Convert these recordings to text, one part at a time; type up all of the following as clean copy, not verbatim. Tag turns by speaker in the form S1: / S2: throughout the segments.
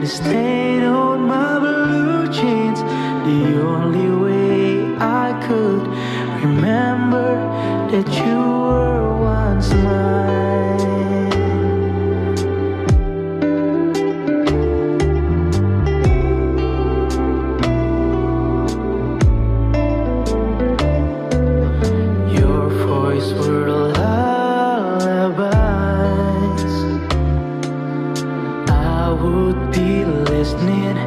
S1: the stain on my blue jeans. The only way I could remember that you were once mine. Your voice were lullabies. I would be listening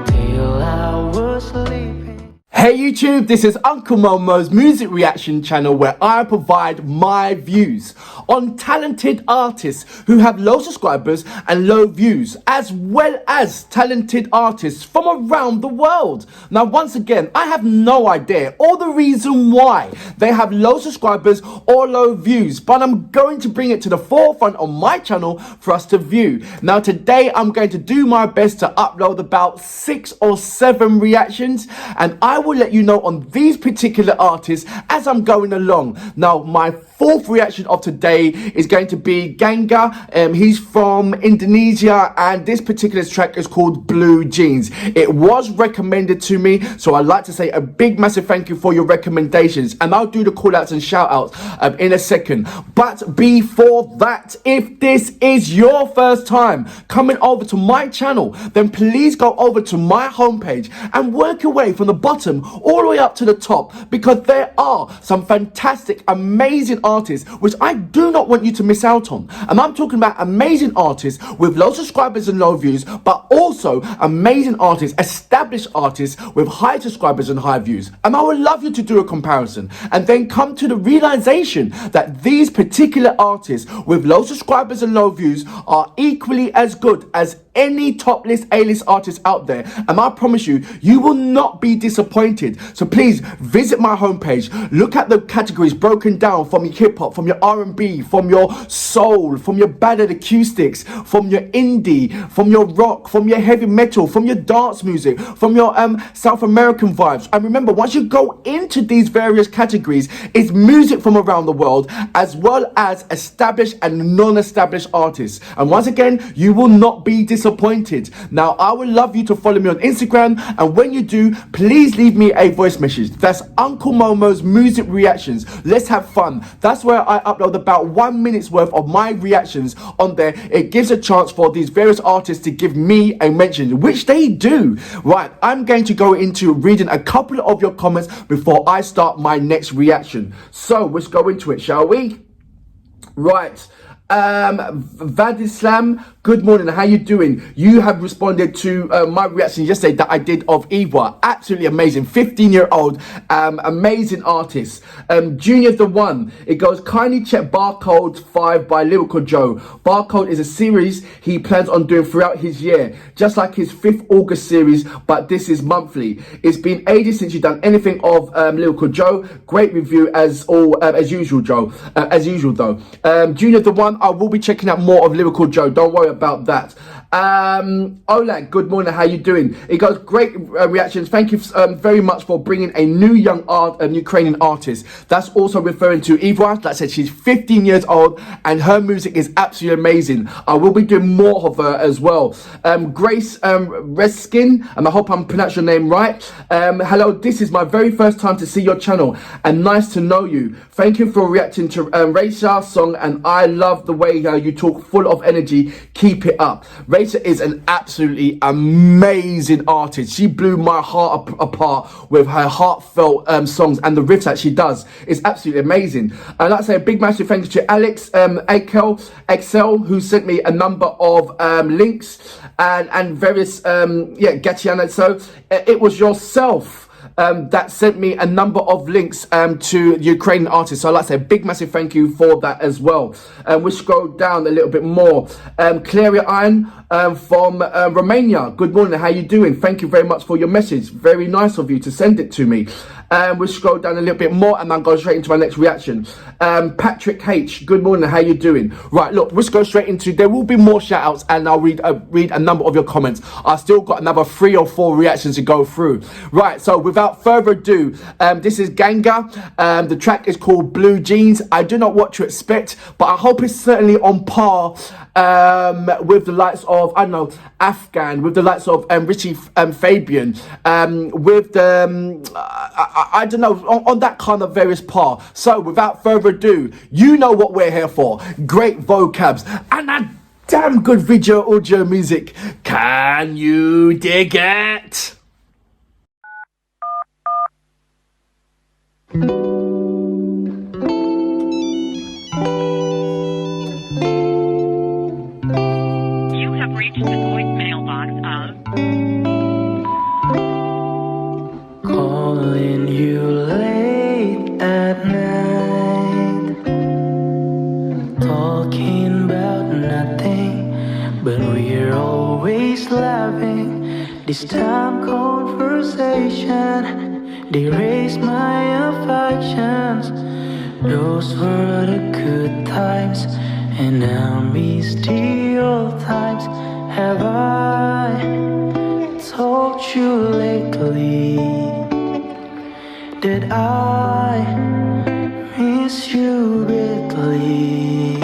S1: till I was sleeping.
S2: Hey YouTube, this is Uncle Momo's music reaction channel where I provide my views on talented artists who have low subscribers and low views, as well as talented artists from around the world. Now, once again, I have no idea or the reason why they have low subscribers or low views, but I'm going to bring it to the forefront on my channel for us to view. Now, today I'm going to do my best to upload about 6 or 7 reactions, and I will let you know on these particular artists as I'm going along. Now, my 4th reaction of today is going to be Gangga. He's from Indonesia, and this particular track is called Blue Jeans. It was recommended to me, so I'd like to say a big massive thank you for your recommendations, and I'll do the call outs and shout outs in a second. But before that, if this is your first time coming over to my channel, then please go over to my homepage and work your way from the bottom all the way up to the top, because there are some fantastic, amazing artists which I do not want you to miss out on. And I'm talking about amazing artists with low subscribers and low views, but also amazing artists, established artists with high subscribers and high views. And I would love you to do a comparison and then come to the realization that these particular artists with low subscribers and low views are equally as good as any top list A-list artist out there, and I promise you, you will not be disappointed. So please visit my homepage, look at the categories broken down from your hip-hop, from your R&B, from your soul, from your ballad acoustics, from your indie, from your rock, from your heavy metal, from your dance music, from your South American vibes. And remember, once you go into these various categories, it's music from around the world, as well as established and non-established artists. And once again, you will not be disappointed. Now, I would love you to follow me on Instagram, and when you do, please leave me a voice message. That's Uncle Momo's music reactions. Let's have fun. That's where I upload about 1 minute's worth of my reactions on there. It gives a chance for these various artists to give me a mention, which they do. Right, I'm going to go into reading a couple of your comments before I start my next reaction. So let's go into it, shall we? Right. Vadislam, good morning, how you doing? You have responded to my reaction yesterday that I did of Eva. Absolutely amazing, 15-year-old, amazing artist. Junior the One, it goes, kindly check Barcode 5 by Lyrical Joe. Barcode is a series he plans on doing throughout his year, just like his 5th August series, but this is monthly. It's been ages since you've done anything of Lyrical Joe. Great review as usual, Joe. Junior the One, I will be checking out more of Lyrical Joe. Don't worry about that. Oleg, good morning. How you doing? It goes, great reactions. Thank you very much for bringing a new young Ukrainian artist. That's also referring to Eva. Like I said, she's 15 years old and her music is absolutely amazing. I will be doing more of her as well. Grace Reskin, and I hope I'm pronouncing your name right. Hello, this is my very first time to see your channel and nice to know you. Thank you for reacting to Raisha's song, and I love the way you talk, full of energy. Keep it up. Raisa is an absolutely amazing artist. She blew my heart apart with her heartfelt songs, and the riffs that she does is absolutely amazing. I'd like to say a big massive thank you to Alex Excel, who sent me a number of links and various Gatiana. So it was yourself that sent me a number of links to Ukrainian artists. So I'd like to say a big massive thank you for that as well. We'll scroll down a little bit more. Claria Iron from Romania, good morning, how you doing? Thank you very much for your message. Very nice of you to send it to me. We'll scroll down a little bit more and then go straight into my next reaction. Patrick H, good morning, how you doing? Right, look, let's go straight into, there will be more shout outs and I'll read a number of your comments. I've still got another 3 or 4 reactions to go through. Right, so without further ado, this is Gangga. The track is called Blue Jeans. I do not know what to expect, but I hope it's certainly on par with the likes of, I don't know, Afghan, with the likes of Richie Fabian, with the, I don't know, on that kind of various par. So without further ado, you know what we're here for. Great vocabs and a damn good video audio music. Can you dig it?
S3: Reached the voicemail box of
S1: calling you late at night, talking about nothing, but we're always laughing. This time conversation, they raised my affections. Those were the good times, and I miss the old times. Have I told you lately that I miss you greatly?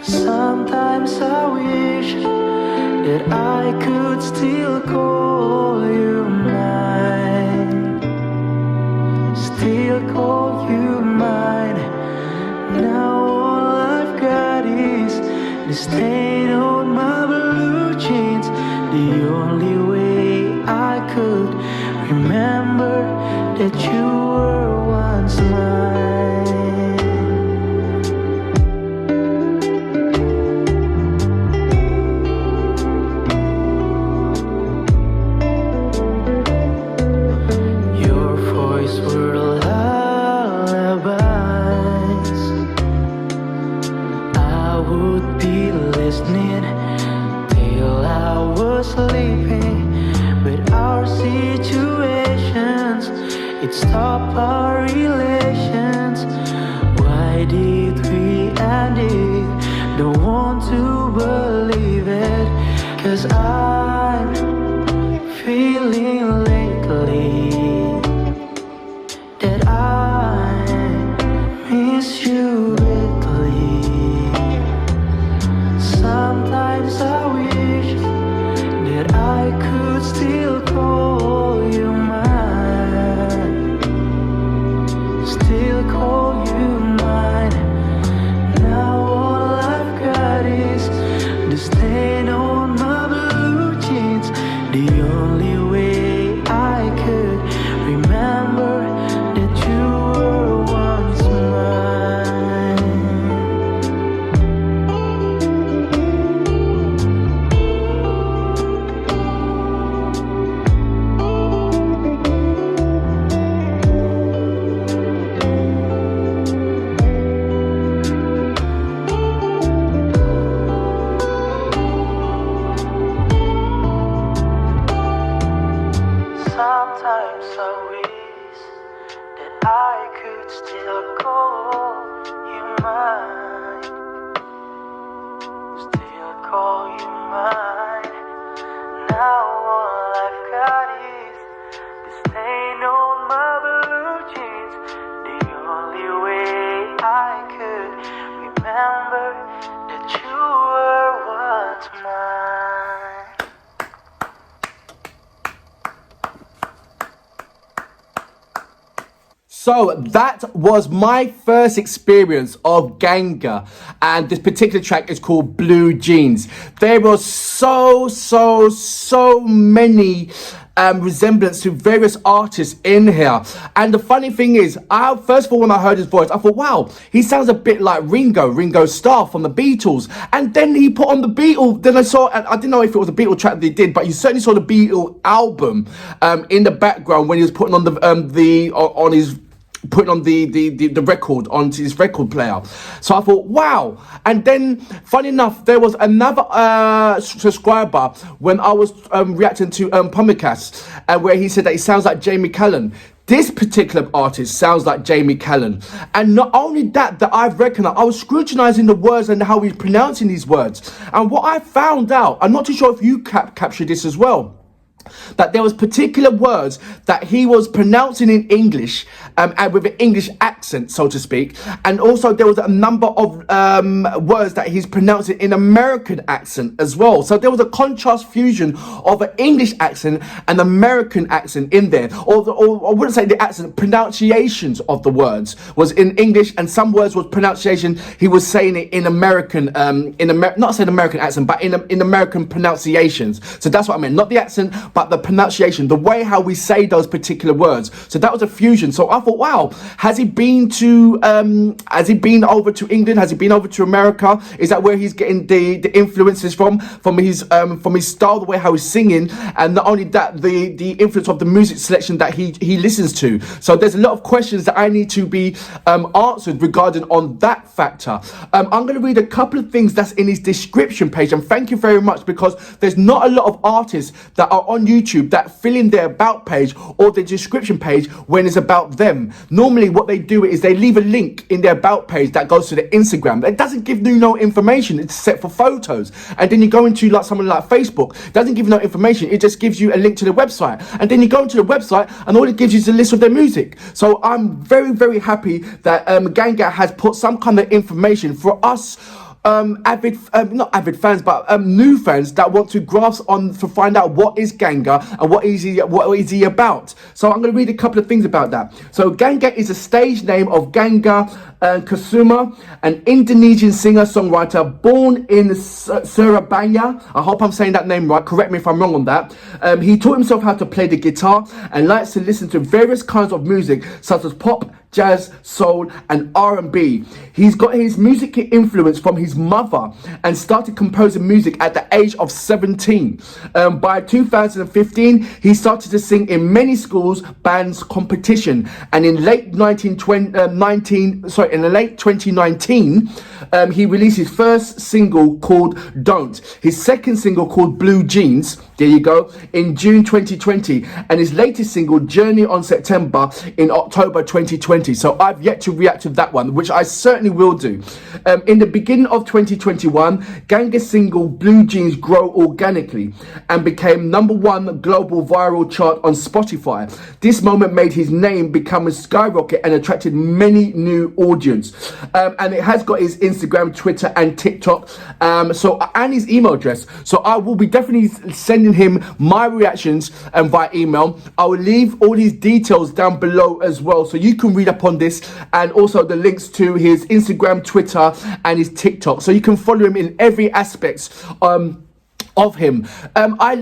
S1: Sometimes I wish that I could still call you mine, still call you mine. Now all I've got is the stain on my blue jeans. The only way I could remember that you were once mine. Your voice were lullabies. I would be listening till I was sleeping, but our situations, it stopped our relations. Why did we end it? Don't want to believe it, 'cause I'm feeling lately that I miss you greatly. Sometimes I wish that I could still call you mine, still call you mine. Now all I've got is the stain on my blue jeans. The only way I could remember that you were once mine. Sometimes I wish that I could still call you mine, still call you mine. Now all I've got is the stain on my blue jeans. The only way I could remember that you were once mine.
S2: So that was my first experience of Gangga, and this particular track is called Blue Jeans. There were so many resemblance to various artists in here, and the funny thing is, first of all, when I heard his voice, I thought, wow, he sounds a bit like Ringo Starr from the Beatles. And then he put on the Beatles, then I saw, and I didn't know if it was a Beatles track that they did, but you certainly saw the Beatles album in the background when he was putting on the record onto his record player. So I thought, wow. And then, funny enough, there was another subscriber when I was reacting to Pomicast, where he said that he sounds like Jamie Cullen. this particular artist sounds like Jamie Callan. And not only that I've recognized, I was scrutinizing the words and how he's pronouncing these words. And what I found out, I'm not too sure if you captured this as well, that there was particular words that he was pronouncing in English and with an English accent, so to speak, and also there was a number of words that he's pronouncing in American accent as well. So there was a contrast fusion of an English accent and American accent in there, or I wouldn't say the accent, pronunciations of the words was in English, and some words was pronunciation he was saying it in American, not saying American accent, but in American pronunciations. So that's what I meant, not the accent, but the pronunciation, the way how we say those particular words. So that was a fusion. So I thought, wow, has he been over to England? Has he been over to America? Is that where he's getting the influences from his style, the way how he's singing, and not only that, the influence of the music selection that he listens to. So there's a lot of questions that I need to be answered regarding on that factor. I'm going to read a couple of things that's in his description page, and thank you very much, because there's not a lot of artists that are on YouTube that fill in their about page or the description page when it's about them. Normally what they do is they leave a link in their about page that goes to the Instagram. It doesn't give you no information, it's set for photos. And then you go into like someone like Facebook, it doesn't give you no information, it just gives you a link to the website. And then you go into the website and all it gives you is a list of their music. So I'm very, very happy that Gangga has put some kind of information for us not avid fans, but new fans that want to grasp on to find out what is Gangga and what is he about. So I'm going to read a couple of things about that. So Gangga is a stage name of Gangga Kusuma, an Indonesian singer-songwriter born in Surabaya. I hope I'm saying that name right. Correct me if I'm wrong on that. He taught himself how to play the guitar and likes to listen to various kinds of music such as pop, jazz, soul and R&B. He's got his music influence from his mother and started composing music at the age of 17. By 2015, he started to sing in many schools, bands, competition, and in late 2019, he released his first single called Don't, his second single called Blue Jeans, there you go, in June 2020, and his latest single Journey on September in October 2020. So I've yet to react to that one, which I certainly will do. In the beginning of 2021, Gangga's single Blue Jeans grew organically and became #1 global viral chart on Spotify. This moment made his name become a skyrocket and attracted many new audience. And it has got his Instagram, Twitter and TikTok, and his email address. So I will be definitely sending him my reactions via email. I will leave all these details down below as well, so you can read up on this, and also the links to his Instagram, Twitter and his TikTok, so you can follow him in every aspect of him. I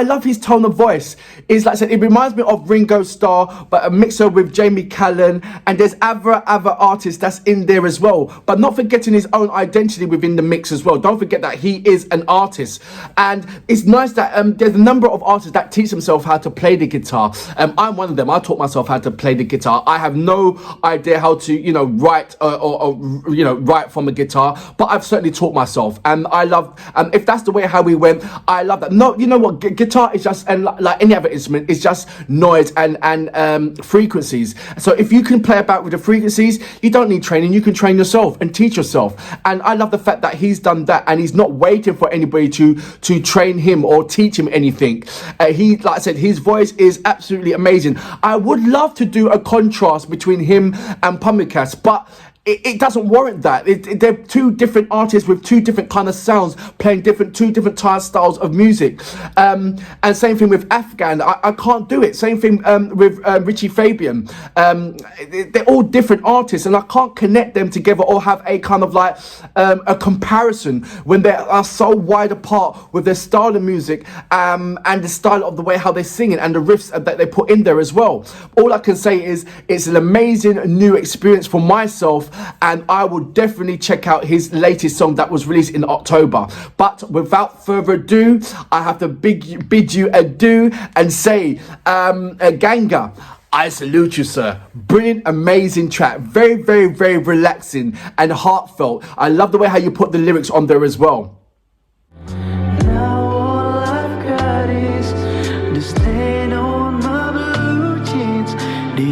S2: love his tone of voice. It's like I said, it reminds me of Ringo Starr, but a mixer with Jamie Callan, and there's other artists that's in there as well, but not forgetting his own identity within the mix as well. Don't forget that he is an artist, and it's nice that there's a number of artists that teach themselves how to play the guitar. I'm one of them. I taught myself how to play the guitar. I have no idea how to write or write from a guitar, but I've certainly taught myself, and I love, if that's the way how we went, I love that. No, you know what, guitar is just, and like any other instrument, it's just noise and frequencies. So if you can play about with the frequencies, you don't need training. You can train yourself and teach yourself. And I love the fact that he's done that, and he's not waiting for anybody to train him or teach him anything. He, like I said, his voice is absolutely amazing. I would love to do a contrast between him and Pamukkas, but it doesn't warrant that. They're two different artists with two different kind of sounds, playing two different styles of music. And same thing with Afghan. I can't do it. Same thing with Richie Fabian. They're all different artists, and I can't connect them together or have a kind of like a comparison when they are so wide apart with their style of music and the style of the way how they sing it and the riffs that they put in there as well. All I can say is it's an amazing new experience for myself, and I will definitely check out his latest song that was released in October. But without further ado, I have to bid you adieu and say, Gangga, I salute you, sir. Brilliant, amazing track. Very, very, very relaxing and heartfelt. I love the way how you put the lyrics on there as well.
S1: Now all I've got is the stain on my blue jeans. The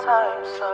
S1: sometimes so